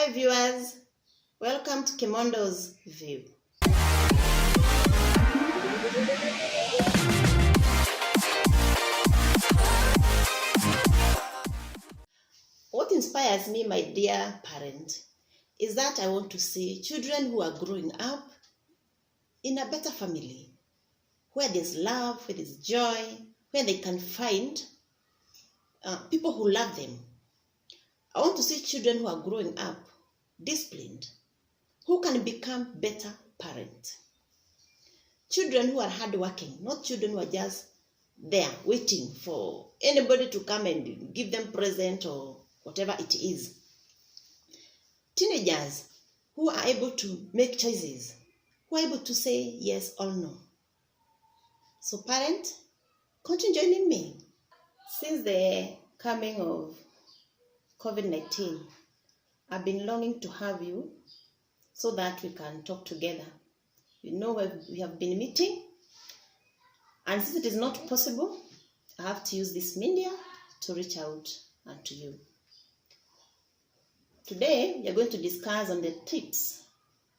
Hi viewers, welcome to Kimondo's View. What inspires me, my dear parent, is that I want to see children who are growing up in a better family, where there's love, where there's joy, where they can find people who love them. I want to see children who are growing up disciplined, who can become better parents. Children who are hardworking, not children who are just there waiting for anybody to come and give them present or whatever it is. Teenagers who are able to make choices, who are able to say yes or no. So parent, continue joining me. Since the coming of COVID-19, I've been longing to have you so that we can talk together. You know, we have been meeting, and since it is not possible, I have to use this media to reach out to you. Today, we are going to discuss on the tips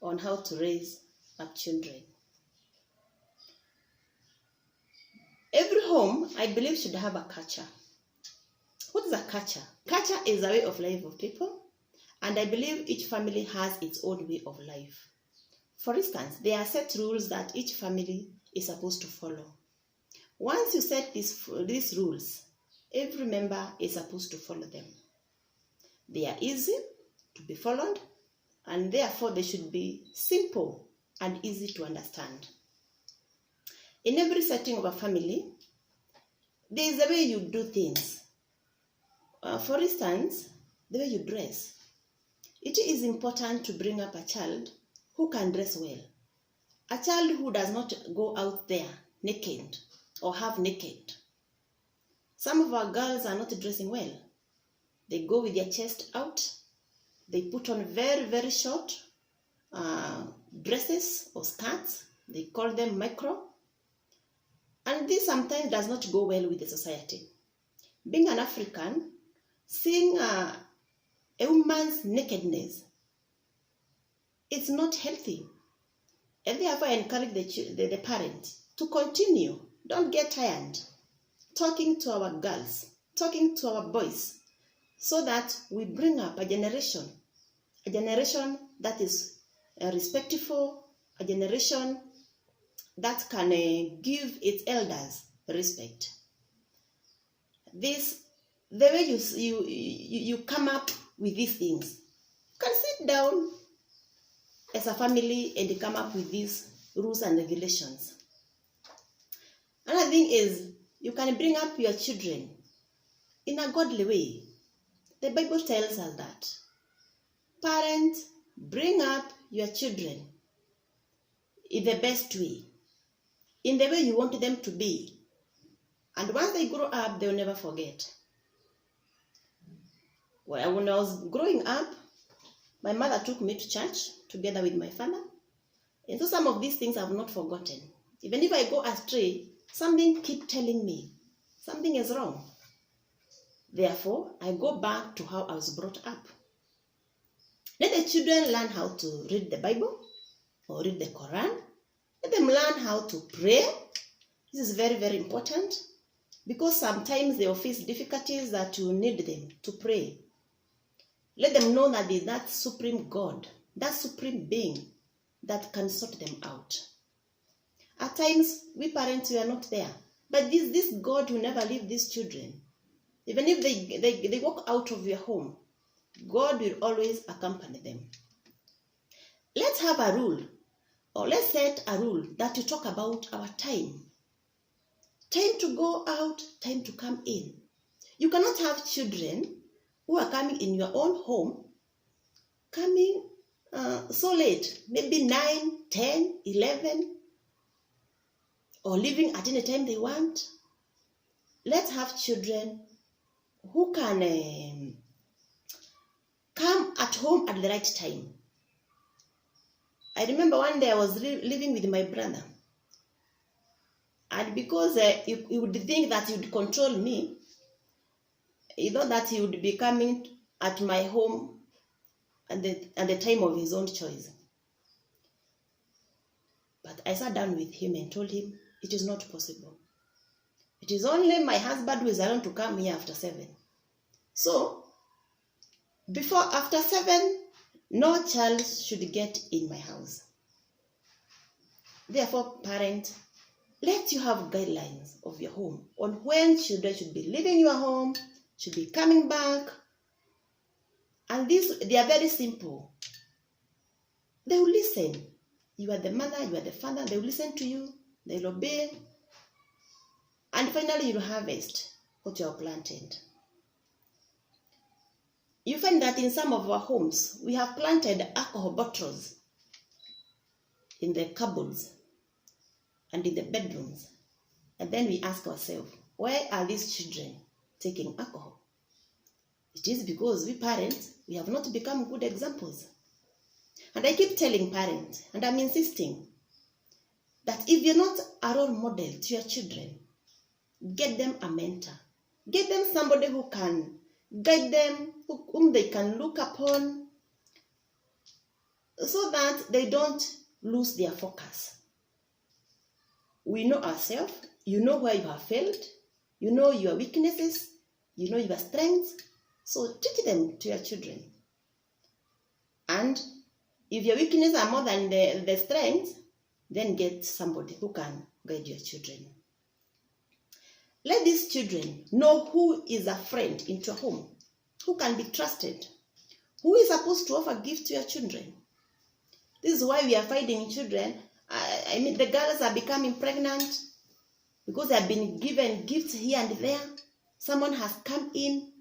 on how to raise up children. Every home, I believe, should have a culture. What is a culture? Culture is a way of life of people, and I believe each family has its own way of life. For instance, there are set rules that each family is supposed to follow. Once you set these rules, every member is supposed to follow them. They are easy to be followed, and therefore they should be simple and easy to understand. In every setting of a family, there is a way you do things. For instance, the way you dress. It is important to bring up a child who can dress well. A child who does not go out there naked or half naked. Some of our girls are not dressing well. They go with their chest out. They put on very, very short dresses or skirts. They call them micro. And this sometimes does not go well with the society. Being an African, seeing a woman's nakedness, it's not healthy. And therefore, I encourage the parents to continue. Don't get tired talking to our girls, talking to our boys, so that we bring up a generation that is respectful, a generation that can give its elders respect. The way you come up with these things, you can sit down as a family and come up with these rules and regulations. Another thing is, you can bring up your children in a godly way. The Bible tells us that. Parents, bring up your children in the best way, in the way you want them to be. And once they grow up, they'll never forget. Well, when I was growing up, my mother took me to church together with my father. And so some of these things I've not forgotten. Even if I go astray, something keeps telling me something is wrong. Therefore, I go back to how I was brought up. Let the children learn how to read the Bible or read the Quran. Let them learn how to pray. This is very, very important, because sometimes they will face difficulties that you need them to pray. Let them know that there's that supreme God, that supreme being that can sort them out. At times, we parents, we are not there. But this God will never leave these children. Even if they walk out of your home, God will always accompany them. Let's have a rule, or let's set a rule that you talk about our time. Time to go out, time to come in. You cannot have children who are coming in your own home, coming so late, maybe 9, 10, 11, or leaving at any time they want. Let's have children who can come at home at the right time. I remember one day I was living with my brother. And because he would think that he would control me, that he would be coming at my home at the time of his own choice. But I sat down with him and told him it is not possible. It is only my husband who is allowed to come here after 7. So, after 7, no child should get in my house. Therefore, parent, let you have guidelines of your home on when children should be leaving your home, should be coming back. And they are very simple. They will listen. You are the mother, you are the father, they will listen to you, they will obey. And finally, you will harvest what you have planted. You find that in some of our homes, we have planted alcohol bottles in the cupboards and in the bedrooms. And then we ask ourselves, why are these children taking alcohol? It is because we parents, we have not become good examples. And I keep telling parents, and I'm insisting, that if you're not a role model to your children, get them a mentor. Get them somebody who can guide them, whom they can look upon, so that they don't lose their focus. We know ourselves. You know where you have failed. You know your weaknesses. You know your strengths. So teach them to your children. And if your weaknesses are more than the strengths, then get somebody who can guide your children. Let these children know who is a friend into a home, who can be trusted, who is supposed to offer gifts to your children. This is why we are finding children. I mean, the girls are becoming pregnant because they have been given gifts here and there. Someone has come in.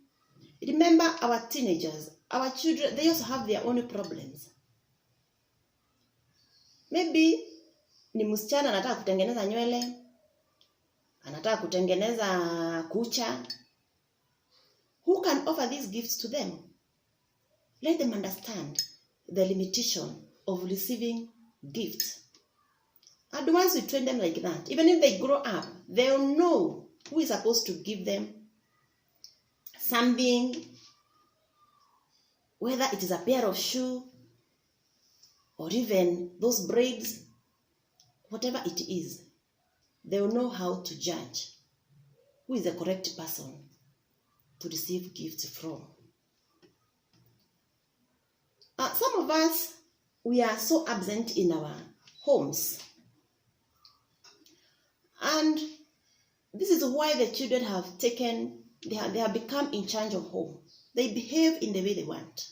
Remember, our teenagers, our children, they also have their own problems. Maybe ni msichana anataka kutengeneza nywele, anataka kutengeneza kucha. Who can offer these gifts to them? Let them understand the limitation of receiving gifts. And once we train them like that, even if they grow up, they'll know who is supposed to give them something, whether it is a pair of shoes or even those braids, whatever it is, they will know how to judge who is the correct person to receive gifts from. Some of us, we are so absent in our homes. And this is why the children have they have become in charge of home. They behave in the way they want.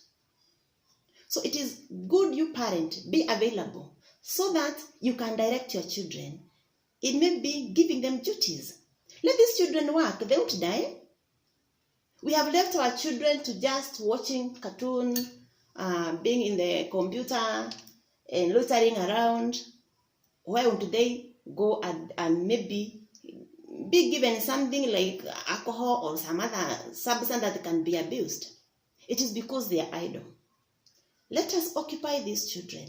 So it is good, you parent, be available so that you can direct your children. It may be giving them duties. Let these children work. They won't die. We have left our children to just watching cartoon, being in the computer and loitering around. Why won't they go and maybe be given something like alcohol or some other substance that can be abused? It is because they are idle. Let us occupy these children.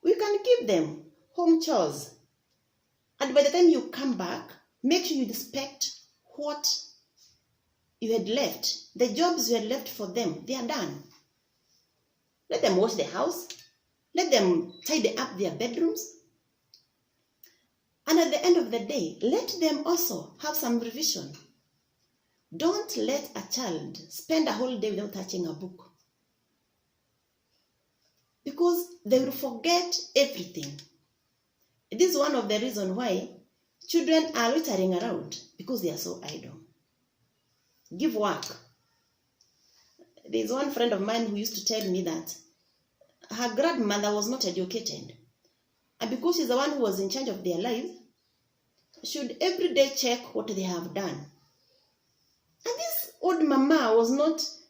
We can give them home chores. And by the time you come back, make sure you inspect what you had left. The jobs you had left for them, they are done. Let them wash the house. Let them tidy up their bedrooms. And at the end of the day, let them also have some revision. Don't let a child spend a whole day without touching a book, because they will forget everything. This is one of the reasons why children are loitering around, because they are so idle. Give work. There is one friend of mine who used to tell me that her grandmother was not educated. And because she's the one who was in charge of their lives, should every day check what they have done. And this old mama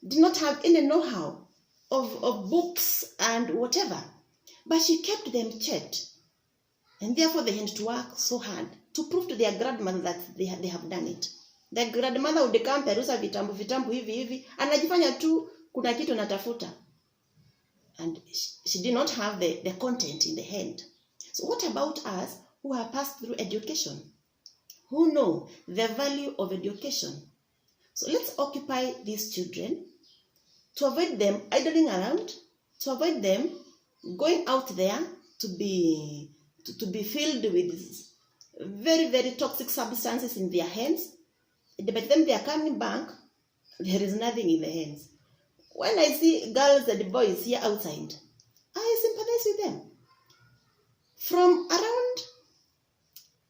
did not have any know-how of books and whatever. But she kept them checked. And therefore they had to work so hard to prove to their grandmother that they have done it. The grandmother would come perusa vitambu hivi, anajifanya tu kuna kitu natafuta. And she did not have the content in the hand. So what about us who have passed through education, who know the value of education? So let's occupy these children to avoid them idling around, to avoid them going out there to be filled with very, very toxic substances in their hands. By the time they are coming back, there is nothing in their hands. When I see girls and boys here outside, I sympathize with them. From around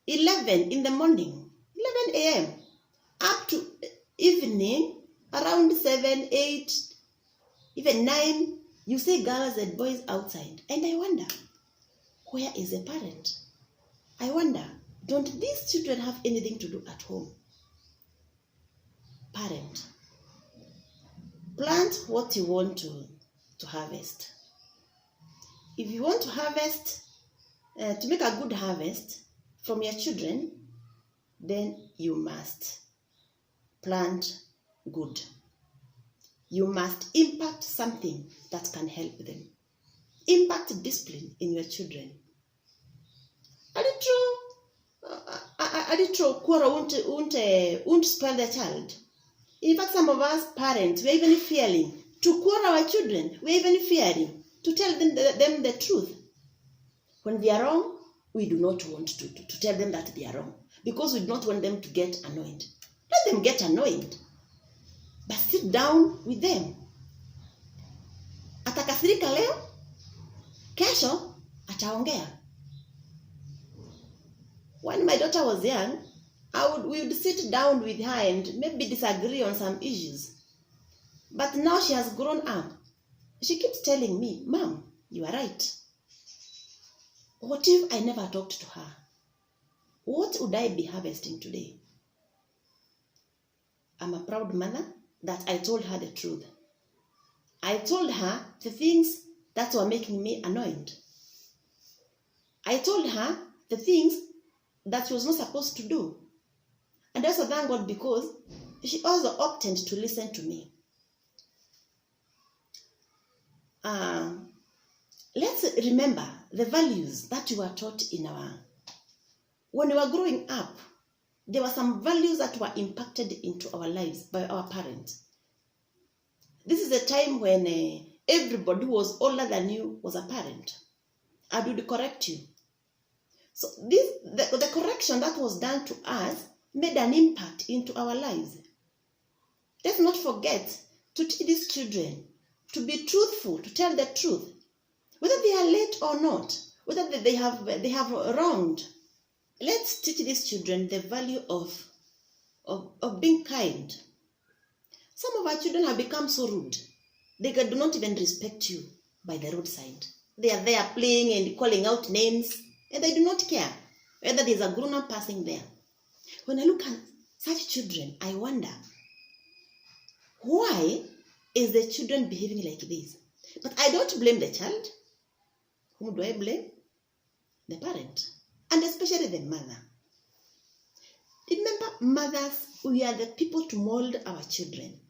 11 in the morning, 11 a.m., up to evening, around 7, 8, even 9, you see girls and boys outside. And I wonder, where is the parent? I wonder, don't these children have anything to do at home? Parent, plant what you want to harvest. If you want to harvest, to make a good harvest from your children, then you must plant good. You must impact something that can help them. Impact discipline in your children. Aditro quarrel won't spoil the child. In fact, some of us parents, we're even fearing to quarrel our children. We're even fearing to tell them the truth. When they are wrong, we do not want to tell them that they are wrong, because we do not want them to get annoyed. Let them get annoyed, but sit down with them. Atakasirika leo, kesho ataongea. When my daughter was young, we would sit down with her and maybe disagree on some issues. But now she has grown up. She keeps telling me, Mom, you are right. What if I never talked to her? What would I be harvesting today? I'm a proud mother that I told her the truth. I told her the things that were making me annoyed. I told her the things that she was not supposed to do. And also thank God, because she also opted to listen to me. Let's remember the values that we were taught when we were growing up. There were some values that were impacted into our lives by our parents. This is a time when everybody who was older than you was a parent and would correct you. So the correction that was done to us made an impact into our lives. Let's not forget to teach these children to be truthful, to tell the truth, whether they are late or not, whether they have wronged. Let's teach these children the value of being kind. Some of our children have become so rude. They do not even respect you by the roadside. They are there playing and calling out names, and they do not care whether there is a grown-up passing there. When I look at such children, I wonder, why is the children behaving like this? But I don't blame the child. Whom do I blame? The parent, and especially the mother. Remember, mothers, we are the people to mold our children.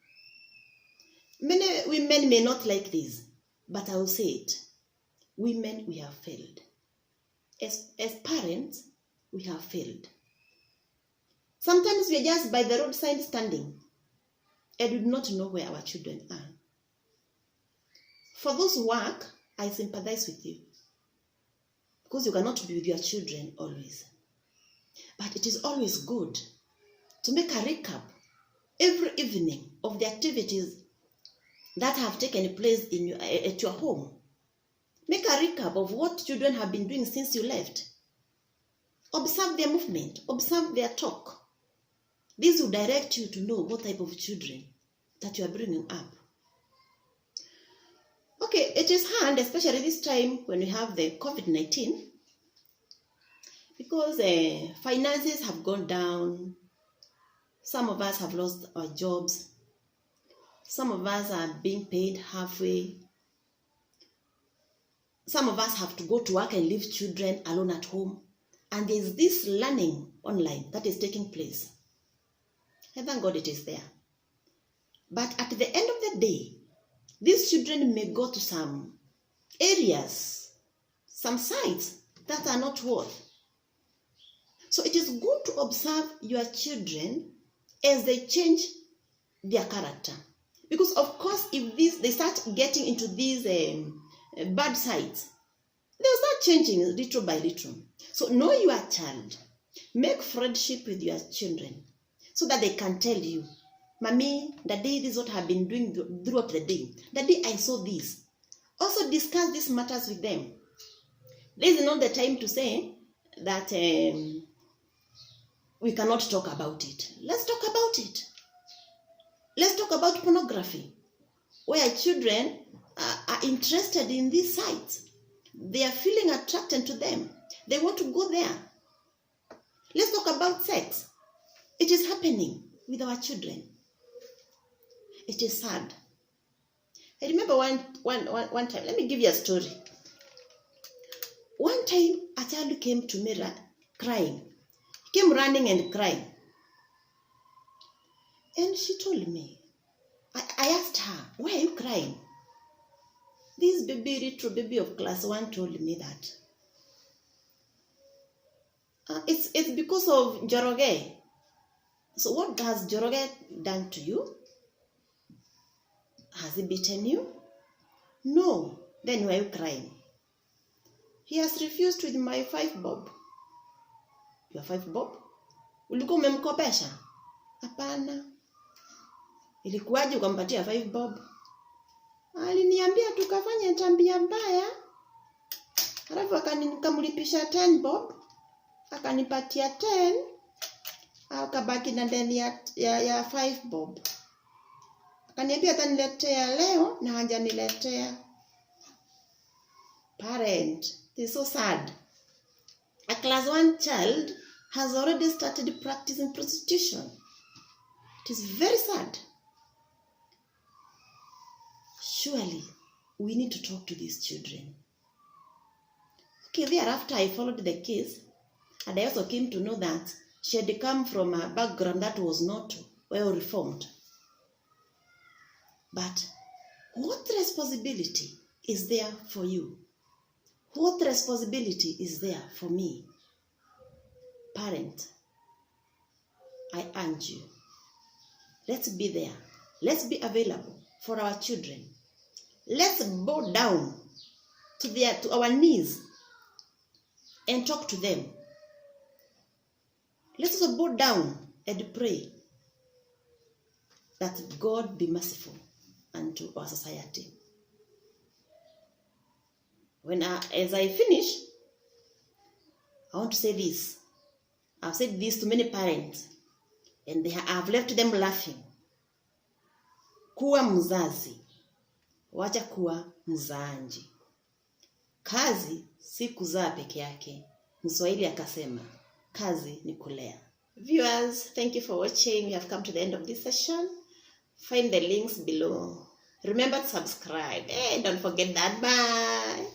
Many women may not like this, but I will say it. Women, we have failed. As parents, we have failed. Sometimes we are just by the roadside standing and we do not know where our children are. For those who work, I sympathize with you, because you cannot be with your children always. But it is always good to make a recap every evening of the activities that have taken place at your home. Make a recap of what children have been doing since you left. Observe their movement, observe their talk. This will direct you to know what type of children that you are bringing up. Okay, it is hard, especially this time when we have the COVID-19, because finances have gone down. Some of us have lost our jobs. Some of us are being paid halfway. Some of us have to go to work and leave children alone at home. And there's this learning online that is taking place. And thank God it is there. But at the end of the day, these children may go to some areas, some sites that are not worth. So it is good to observe your children as they change their character. Because of course, if they start getting into these bad sides, they'll start changing little by little. So know your child. Make friendship with your children so that they can tell you, Mommy, Daddy, this is what I've been doing throughout the day. Daddy, I saw this. Also discuss these matters with them. This is not the time to say that we cannot talk about it. Let's talk about it. Let's talk about pornography, where children are interested in these sites. They are feeling attracted to them. They want to go there. Let's talk about sex. It is happening with our children. It is sad. I remember one time, let me give you a story. One time, a child came to me crying. He came running and crying. And she told me, I asked her, why are you crying? This little baby of class 1 told me that it's because of Njoroge. So what has Njoroge done to you? Has he beaten you? No. Then why are you crying? He has refused with my 5 bob. Your 5 bob? Ulikuwa umemkopesha? Hapana. Ilikuwaje ukampatia 5 bob? Aliniambia tukafanya tabia mbaya. Halafu akamlipisha 10 bob. Akanipatia 10. Akabaki na deni ya 5 bob. Akaniambia ataniletea leo na hajaniletea. Parent, it is so sad. A class 1 child has already started practicing prostitution. It is very sad. Surely, we need to talk to these children. Okay, thereafter I followed the case, and I also came to know that she had come from a background that was not well reformed. But what responsibility is there for you? What responsibility is there for me? Parent, I urge you, let's be there. Let's be available for our children. Let's bow down to our knees and talk to them. Let's also bow down and pray that God be merciful unto our society. As I finish, I want to say this. I've said this to many parents, and I've left them laughing. Kuwa mzazi, wacha kuwa mzaanji. Kazi si kuzaa peke yake. Mswahili akasema, kazi ni kulea. Viewers, thank you for watching. We have come to the end of this session. Find the links below. Remember to subscribe. Hey, don't forget that. Bye.